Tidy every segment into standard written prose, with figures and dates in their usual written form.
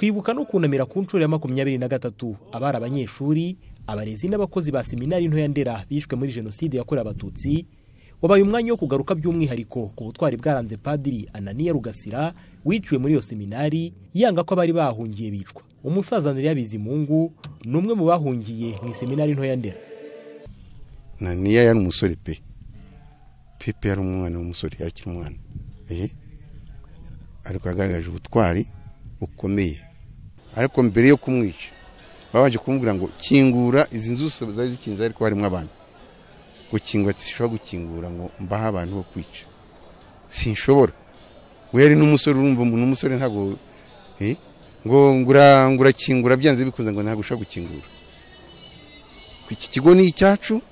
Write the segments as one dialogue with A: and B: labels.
A: kwibuka no kunamira ku nshuro ya 23 abari abanyeshuri, abarezi n'abakozi ba seminari nto ya Ndera bishwe muri jenoside yakorewe abatutsi wabaye umwanya wo kugaruka by'umwihariko ku butwari bwaranze Padiri Anania Rugasira wiciwe muri iyo seminari yanga ko abari bahungiye bicwa. Umusaza Nerea Bizimungu numwe mu bahungiye mu seminari nto ya Ndera.
B: Anania yari umusore Pepe yari umwana w'umusore yakiri umwana. Ariko agaragaje ubutwari bukomeye. Ariko mbere yo kumwica babaje kumubwira ngo kingura izi nzu zari zikinze ariko harimo abantu. Gukingura tishobora gukingura ngo mbaha abantu bo kwica. Sinshobora. We yari n'umusore urumva umuntu umusore ntago ngo ngura kingura byanze bikunze ngo ntago ushaka gukingura. Iki kigo ni icyacu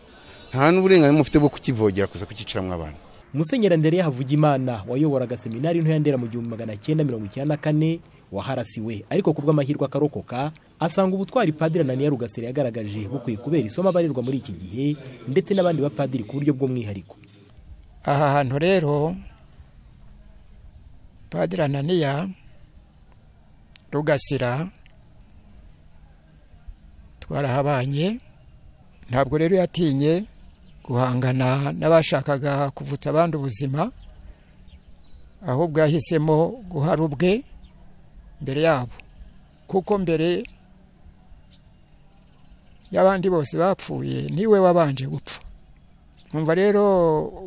B: nta n'uburenganzira mufite bwo kukivogera kuza kucicaramwe abantu.
A: Musenyeri Andereya Havugimana wayoboraga seminari nto ya Ndera mu 1994 waharasiwe ariko kubw'amahirwe akarokoka asanga ubutwari Padiri Anania Rugasira yagaragaje bukwiye kubera isomo abarirwa muri iki gihe ndetse n'abandi bapadiri ku buryo bw'umwihariko.
C: Aha hantu rero Padiri Anania Rugasira twarahabanye, ntabwo rero yatinye guhangana n'abashakaga kuvutsa abandi ubuzima, ahubwo yahisemo guhara ubwe mbere yabo, kuko mbere y'abandi bose bapfuye niwe wabanje gupfa. Numva rero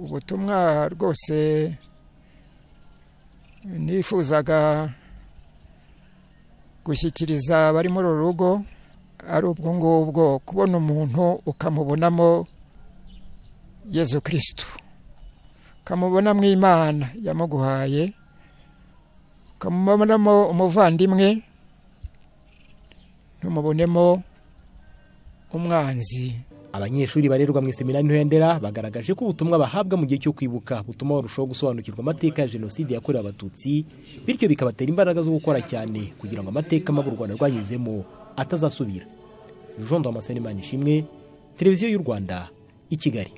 C: ubutumwa rwose nifuzaga gushyikiriza bari muri uru rugo ari ubwo ngubwo, kubona umuntu ukamubonamo Yezu Kristo, ukamubonamo Imana yamuguhaye, ukamubonamo umuvandimwe, ntumubonemo umwanzi.
A: Abanyeshuri barerwa mu seminari nto ya Ndera bagaragaje ko ubutumwa bahabwa mu gihe cyo kwibuka butuma barushaho gusobanukirwa amateka ya jenoside yakorewe abatutsi, bityo bikabatera imbaraga zo gukora cyane kugira ngo amateka mabi u Rwanda rwanyuzemo atazasubira. Jean Damascene Manishimwe, Televiziyo y'u Rwanda, i Kigali.